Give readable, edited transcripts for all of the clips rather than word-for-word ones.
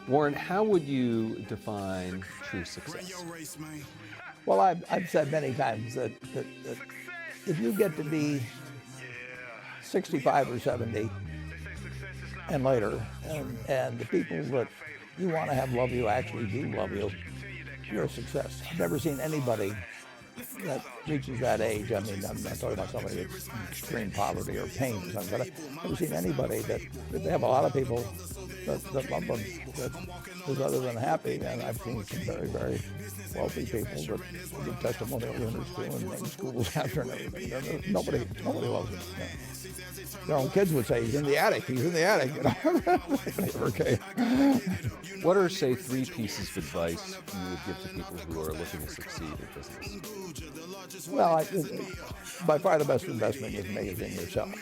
Warren, how would you define true success? Well, I've said many times that if you get to be 65 or 70 and later, and the people that you want to have love you actually do love you, you're a success. I've never seen anybody that reaches that age. I mean, I'm not talking about somebody that's in extreme poverty or pain or something, but I've never seen anybody that they have a lot of people that love them, that is other than happy. And I've seen some very, very wealthy people that give testimonial dinners to and name schools after and everything. Nobody loves them. You know. Their own kids would say, he's in the attic, you know. Okay. What are, say, 3 pieces of advice you would give to people who are looking to succeed in business? Well, by far the best investment you can make is in yourself.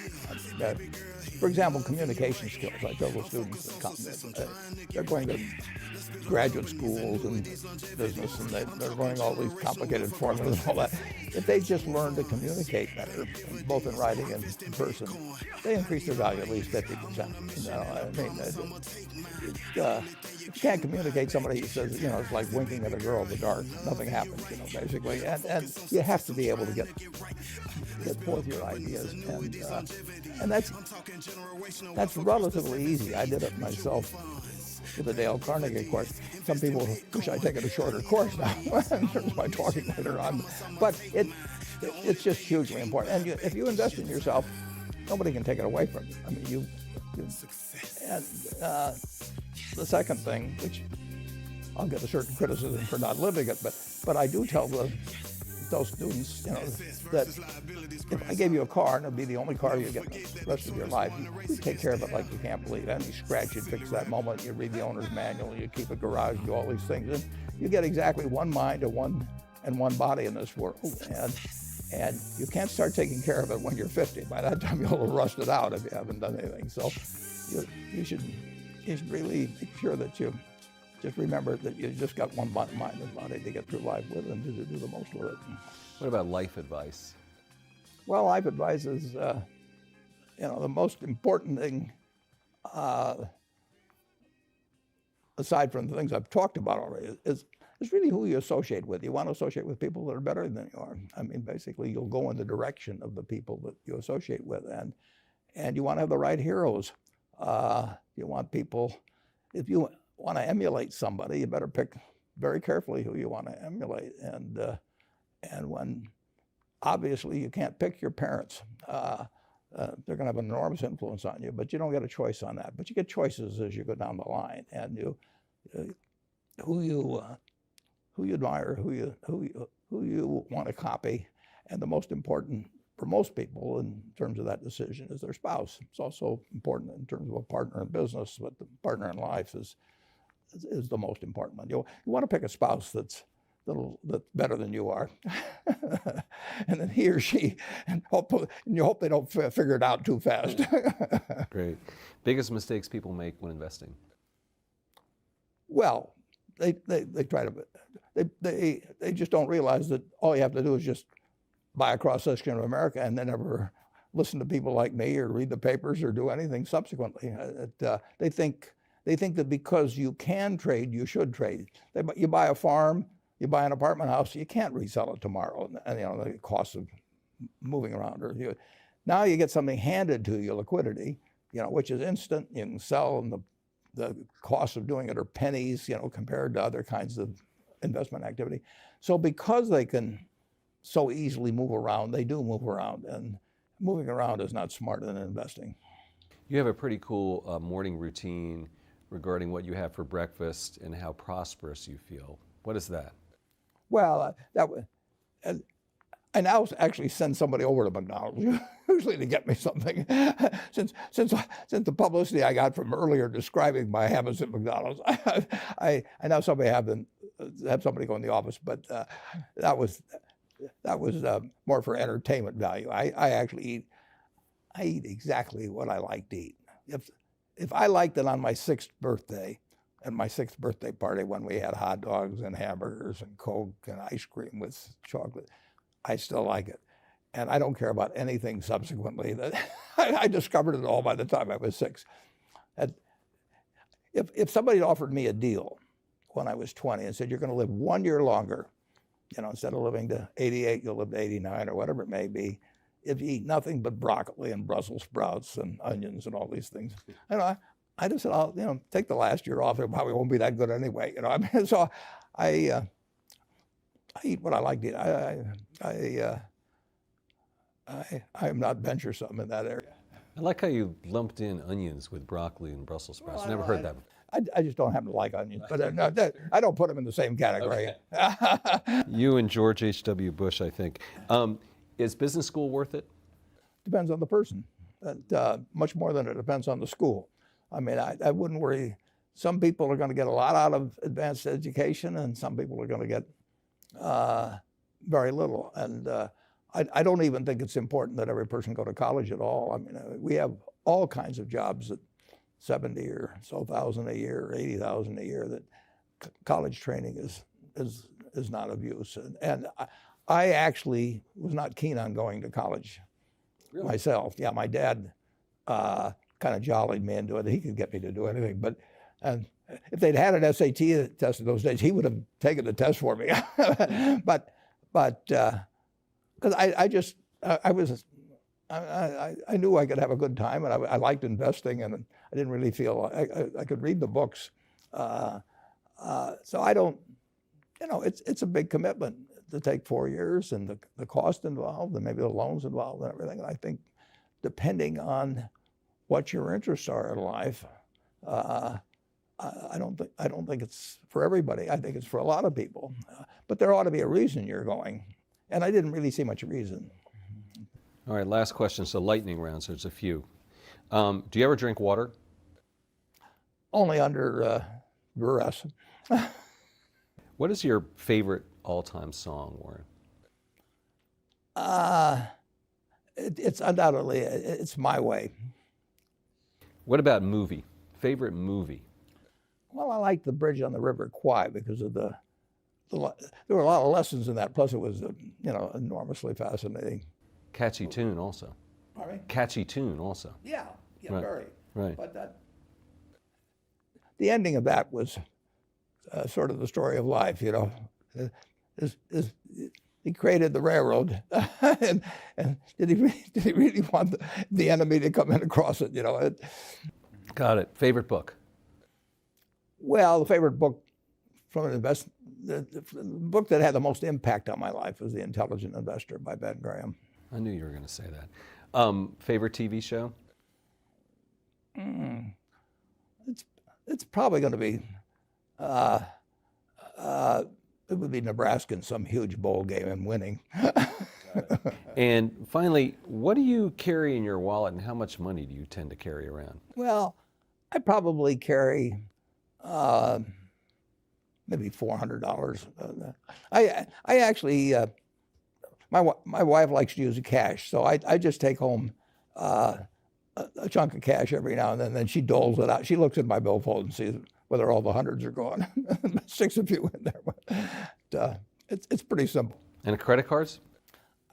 For example, communication skills. I tell the students that come, they're going to graduate schools and business, and they're learning all these complicated formulas and all that. If they just learn to communicate better, both in writing and in person, they increase their value at least 50%. You know, I mean, if you can't communicate, somebody says, you know, it's like winking at a girl in the dark. Nothing happens, you know, basically. And you have to be able to get forth your ideas, and that's relatively easy. I did it myself with the Dale Carnegie course. Some people wish I'd taken a shorter course now in terms of my talking later on, but it's just hugely important. And if you invest in yourself, nobody can take it away from you. I mean, and the second thing, which I'll get a certain criticism for not living it, but I do tell those students, you know, that if I gave you a car and it'd be the only car you get the rest of your life, you take care of it like you can't believe it. Any scratch, you'd fix that moment, you read the owner's manual, you keep a garage, do all these things, and you get exactly one mind and one body in this world. And you can't start taking care of it when you're 50. By that time, you'll have rusted out if you haven't done anything. So you should really make sure that you just remember that you just got one mind and body to get through life with and to do the most with it. What about life advice? Well, life advice is, you know, the most important thing, aside from the things I've talked about already, is really who you associate with. You want to associate with people that are better than you are. I mean, basically, you'll go in the direction of the people that you associate with, and you want to have the right heroes. You want people, if you want to emulate somebody, you better pick very carefully who you want to emulate. And when obviously you can't pick your parents, they're going to have an enormous influence on you, but you don't get a choice on that. But you get choices as you go down the line, and who you admire, who you want to copy, and the most important for most people in terms of that decision is their spouse. It's also important in terms of a partner in business, but the partner in life is the most important one. You want to pick a spouse that's better than you are, and then he or she, and you hope they don't figure it out too fast. Great. Biggest mistakes people make when investing? Well, they try to, they just don't realize that all you have to do is just buy a cross-section of America and then never listen to people like me or read the papers or do anything subsequently. They think that because you can trade, you should trade. You buy a farm, you buy an apartment house, you can't resell it tomorrow, and you know the cost of moving around. Now you get something handed to you, liquidity, you know, which is instant. You can sell, and the cost of doing it are pennies, you know, compared to other kinds of investment activity. So because they can so easily move around, they do move around, and moving around is not smarter than investing. You have a pretty cool morning routine regarding what you have for breakfast and how prosperous you feel. What is that? Well, I now actually send somebody over to McDonald's usually to get me something. Since the publicity I got from earlier describing my habits at McDonald's, I now have somebody go in the office, but that was more for entertainment value. I eat exactly what I like to eat. If I liked it on my 6th birthday, at my 6th birthday party when we had hot dogs and hamburgers and Coke and ice cream with chocolate, I still like it. And I don't care about anything subsequently. I discovered it all by the time I was 6. if somebody offered me a deal when I was 20 and said, you're going to live 1 year longer, instead of living to 88, you'll live to 89 or whatever it may be, if you eat nothing but broccoli and Brussels sprouts and onions and all these things. I just said, I'll take the last year off. It probably won't be that good anyway. I mean, so I eat what I like to eat. I'm not venturesome in that area. I like how you lumped in onions with broccoli and Brussels sprouts. Well, Never heard that before. I just don't happen to like onions, but no, I don't put them in the same category. Okay. You and George H.W. Bush, I think. Is business school worth it? Depends on the person. Much more than it depends on the school. I mean, I wouldn't worry. Some people are going to get a lot out of advanced education, and some people are going to get very little. And I don't even think it's important that every person go to college at all. I mean, we have all kinds of jobs at 70 or so thousand a year, 80,000 a year, that college training is not of use. And I actually was not keen on going to college myself. Yeah, my dad kind of jollied me into it. He could get me to do anything. But if they'd had an SAT test in those days, he would have taken the test for me. but because I knew I could have a good time, and I liked investing, and I didn't really feel I could read the books. So I don't, it's a big commitment to take 4 years, and the cost involved, and maybe the loans involved, and everything. And I think, depending on what your interests are in life, I don't think it's for everybody. I think it's for a lot of people, but there ought to be a reason you're going, and I didn't really see much reason. All right, last question. So lightning round, so there's a few. Do you ever drink water? Only under duress. What is your favorite all-time song, Warren? It's undoubtedly, it's My Way. What about movie? Favorite movie? Well, I like The Bridge on the River Kwai because of there were a lot of lessons in that. Plus, it was enormously fascinating. Catchy tune also. Pardon me? Catchy tune also. Yeah, Right. very. Right. But the ending of that was sort of the story of life. He created the railroad, and did he really want the enemy to come in across it? Got it. Favorite book? Well, the favorite book from an the book that had the most impact on my life was The Intelligent Investor by Ben Graham. I knew you were going to say that. Favorite TV show? It's probably going to be it would be Nebraska in some huge bowl game and winning. And finally, what do you carry in your wallet, and how much money do you tend to carry around? Well, I probably carry maybe $400. I actually my wife likes to use cash, so I just take home a chunk of cash every now and then she doles it out. She looks at my billfold and sees whether all the hundreds are gone. Sticks a few in there, but it's pretty simple. And credit cards?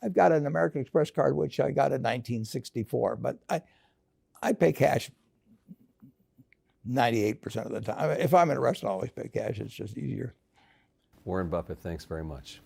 I've got an American Express card, which I got in 1964, but I pay cash 98% of the time. If I'm in a restaurant, I always pay cash. It's just easier. Warren Buffett, thanks very much.